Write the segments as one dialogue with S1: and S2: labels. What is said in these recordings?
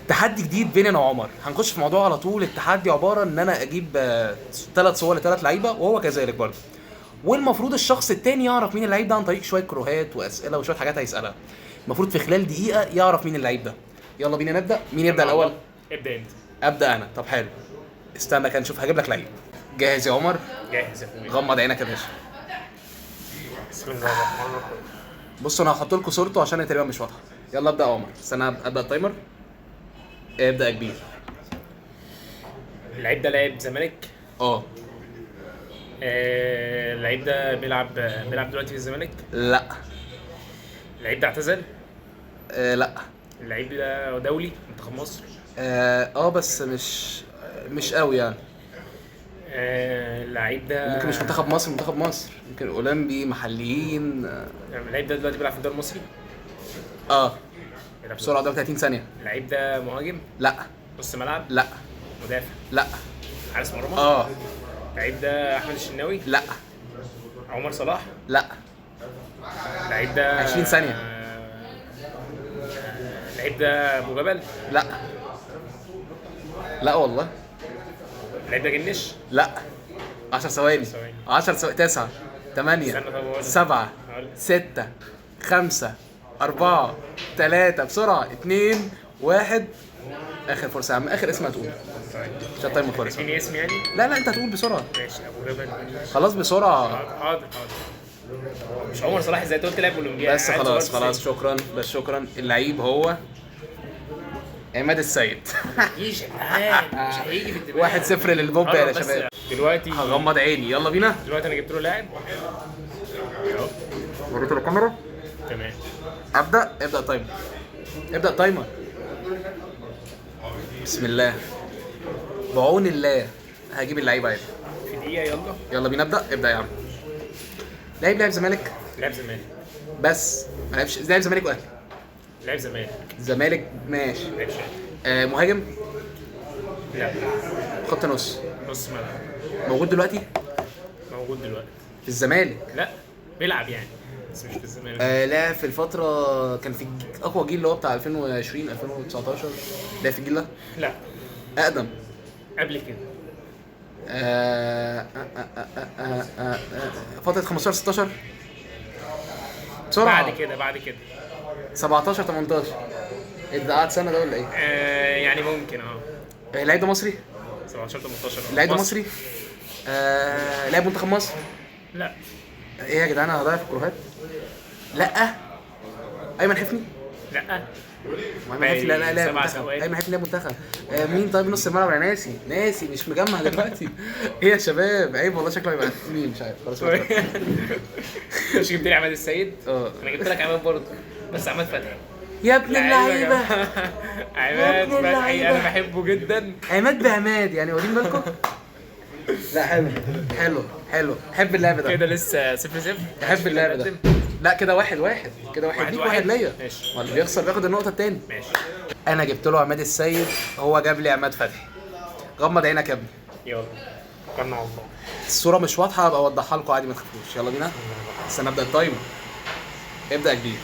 S1: تحدي جديد بيني انا وعمر. هنخش في موضوع على طول. التحدي عباره ان انا اجيب 3 صور ل3 لعيبه وهو كذلك برضه. والمفروض الشخص التاني يعرف مين اللعيب ده عن طريق شويه كروهات واسئله وشويه حاجات هيسالها. المفروض في خلال دقيقه يعرف مين اللعيب ده. يلا بينا نبدا. مين يبدا الاول؟
S2: ابدا انت.
S1: ابدا انا. طب حلو. استنى كده نشوف. هجيب لك لعيب. جاهز يا عمر؟
S2: جاهز يا اخويا.
S1: غمض عينك يا باشا.
S2: بسم الله الرحمن الرحيم.
S1: بصوا انا هحط لكم صورته عشان هي تقريبا مش واضحه. يلا ابدا يا عمر. استنى ابدا التايمر. ابدا يا كبير.
S2: اللعيب ده لاعب زمالك.
S1: اه.
S2: اللعيب ده بيلعب دلوقتي في الزمالك.
S1: لا.
S2: اللعيب ده اعتزل.
S1: لا.
S2: اللعيب ده دولي منتخب مصر.
S1: بس مش قوي يعني.
S2: اللعيب ده
S1: ممكن مش منتخب مصر ممكن اولمبي محليين.
S2: اللعيب ده دلوقتي بيلعب في الدوري المصري. بيلعب
S1: بسرعه ده 30 ثانيه.
S2: اللعيب ده مهاجم.
S1: لا.
S2: نص ملعب.
S1: لا.
S2: مدافع.
S1: لا.
S2: حارس مرمى. اللعيب ده احمد الشناوي.
S1: لا.
S2: عمر صلاح.
S1: لا.
S2: اللعيب ده
S1: 20 ثانيه.
S2: اللعيب ده ابو جبل.
S1: لا. لا والله.
S2: اللعيب ده جنش.
S1: لا. 10 ثواني. 10 ثواني. 9 8 7 6 5 4 3 بسرعه 2 1. اخر فرصه يا عم. اخر اسم هتقول عشان التايم خلص.
S2: اديني اسم يعني.
S1: لا انت هتقول بسرعه.
S2: ماشي ابو جبل.
S1: خلاص بسرعه.
S2: حاضر. مش عمر صلاح ازاي قلت لاعب اولمبياد.
S1: بس خلاص شكرا. اللعيب هو عماد السيد.
S2: مش هيجي في الدماغ.
S1: 1-0 للبوب يا شباب.
S2: دلوقتي
S1: هغمض عيني. يلا بينا.
S2: دلوقتي انا جبت له لاعب.
S1: وريت الكاميرا.
S2: تمام.
S1: ابدا التايمر. بسم الله. بعون الله هجيب اللعيبه عادي.
S2: في دقيقه.
S1: يلا بينا. ابدا يا عم. لعب زمالك.
S2: لاعب زمالك.
S1: بس ما لعبش. لعب زمالك واهلي.
S2: لاعب زمالك.
S1: زمالك ماشي.
S2: ماشي.
S1: مهاجم.
S2: لا.
S1: خط نص
S2: ملعب.
S1: موجود دلوقتي
S2: في
S1: الزمالك.
S2: لا بيلعب يعني بس مش في الزمالك.
S1: لعب في الفترة كان في أقوى جيل اللي هو بتاع 2020 2019. لعب في الجيل ده.
S2: لا.
S1: أقدم.
S2: قبل كده.
S1: فترة 15 16 بسرعة.
S2: بعد كده
S1: 17 18. ده قعد سنة ده ولا إيه؟
S2: يعني ممكن
S1: اللعيب ده مصري؟
S2: 17 18.
S1: اللعيب ده مصري؟ لعب منتخب مصر؟
S2: لا.
S1: ايه يا جدعان انا هضيع في الكروهات؟ لا. ايمن حفني؟
S2: لا.
S1: ايمن حفني لا منتخب. ايمن حفني لا منتخب. مين طيب نص الملعب؟ انا ناسي مش مجمع دلوقتي. ايه يا شباب عيب والله. شكله هيبقى مين مش عارف. خلاص
S2: مش جبت لي عماد السيد؟ انا جبت لك عماد برضه بس عماد فتحي
S1: يا ابن اللعيبه.
S2: عماد فتحي انا بحبه جدا.
S1: عماد بعماد يعني واخدين بالكم. لا حلو. حب اللعب ده.
S2: كده لسه 0-0.
S1: احب اللعب ده. لا كده 1-1. كده 1 ليك 1 ليا.
S2: ماشي.
S1: واللي بيخسر بياخد النقطه الثانيه.
S2: ماشي.
S1: انا جبت له عماد السيد. هو جاب لي عماد فتحي. غمض عينك يا ابني.
S2: يلا توكلنا على الله.
S1: الصوره مش واضحه ابقى اوضحها لكم عادي ما تخافوش. يلا بينا. بس انا ابدا التايمر. ابدا يا كبير.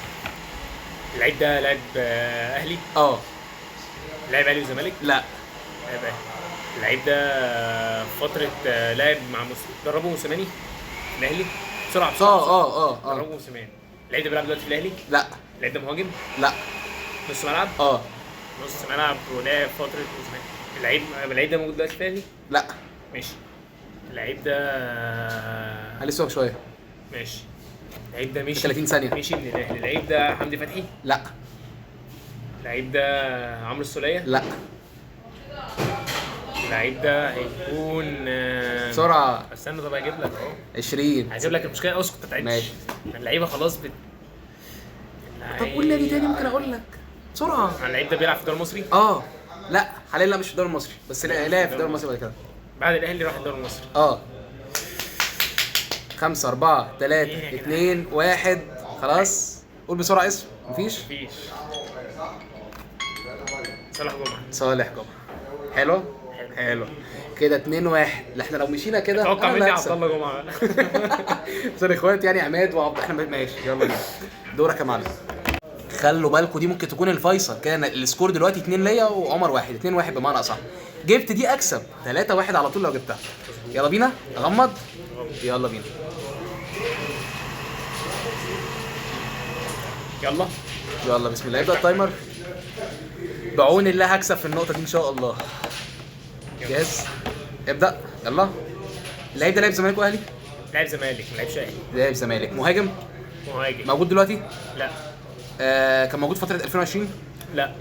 S2: اللعيب ده لاعب اهلي. لاعب اهلي وزمالك.
S1: لا.
S2: لاعب اهلي. اللعيب ده فترة لاعب مع دربه موسيماني الاهلي. بسرعة. دربه موسيماني. اللعيب ده بيلعب دلوقتي في الاهلي.
S1: لا.
S2: اللعيب ده مهاجم.
S1: لا.
S2: نص ملعب. نص ملعب ولعب فترة موسيماني. اللعيب ده موجود دلوقتي في الاهلي.
S1: لا.
S2: ماشي. اللعيب ده
S1: لسه شوية.
S2: ماشي. اللعيب ده مشي
S1: 30 ثانية.
S2: مشي من الاهلي. اللعيب ده حمدي فتحي.
S1: لا.
S2: اللعيب ده عمرو السولية.
S1: لا.
S2: اللعيب ده هيكون
S1: بسرعة.
S2: استنى طب هجيب لك
S1: 20.
S2: هجيب لك المشكلة. اسكت ما تعدش.
S1: ماشي.
S2: اللعيبة خلاص
S1: طب قول لي تاني ممكن اقول لك بسرعة.
S2: اللعيب ده بيلعب في الدوري المصري؟
S1: لا حاليا لا مش في الدوري المصري بس لا في الدوري المصري بعد كده.
S2: بعد الاهلي راح الدوري المصري.
S1: 5 4 3 2 1. خلاص قول بسرعة اسم. مفيش. صالح جمعة. حلو كده 2-1. احنا لو مشينا كده
S2: اتوقع مني عبد الله جمعة.
S1: صار اخوات يعني عماد وعبد. احنا ماشي. يلا بينا. دورك يا معلم. خلوا بالكم دي ممكن تكون الفيصل. كان السكور دلوقتي 2 ليا وعمر 1، 2-1 بمعنى اصح. جبت دي اكسب 3-1 على طول لو جبتها. يلا بينا اغمض، يلا بينا.
S2: يلا
S1: يلا بسم الله، ابدا التايمر. بعون الله هكسب في النقطه دي ان شاء الله. جاهز؟ ابدا يلا. اللعيب ده لعب زمالك واهلي؟
S2: لاعب زمالك، ما لعبش اهلي.
S1: لعب زمالك. مهاجم؟
S2: مهاجم.
S1: موجود دلوقتي؟
S2: لا.
S1: كان موجود فتره 2020؟
S2: لا.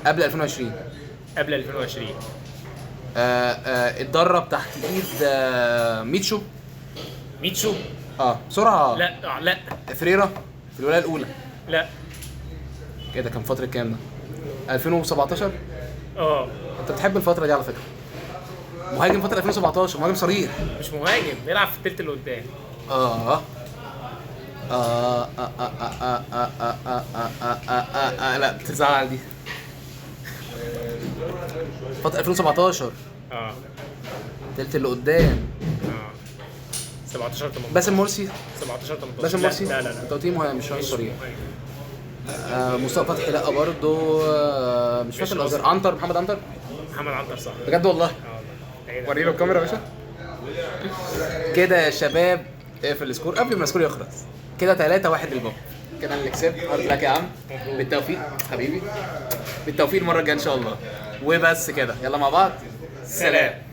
S1: قبل 2020؟
S2: قبل 2020.
S1: اتدرب تحت ايد ميتشو؟
S2: ميتشو؟
S1: بسرعه.
S2: لا. لا.
S1: فريرا في الولايه الاولى؟
S2: لا.
S1: كده كان فتره كام ده؟ 2017؟ انت بتحب الفتره دي على فكره. مهاجم فتره 2017، مهاجم صريح.
S2: مش مهاجم، بيلعب في التلت اللي قدام.
S1: لا بتزعل دي. فتره 2017 التلت اللي قدام.
S2: 17 18.
S1: باسم مرسي؟
S2: 17 18.
S1: باسم مرسي؟
S2: لا.
S1: انت قلت لي مهاجم مش صريح. مصطفى فتحي لا برضه. مش فاكر الازهر. عنتر، محمد عنتر.
S2: محمد عنتر صح.
S1: بجد والله.
S2: والله.
S1: وريله الكاميرا يا باشا. كده يا شباب في السكور قبل ما السكور يخلص كده 3-1 للبابا. كده انا اللي كسبت. هارد لك يا عم، بالتوفيق حبيبي، بالتوفيق المره الجايه ان شاء الله. وبس كده، يلا مع بعض، سلام.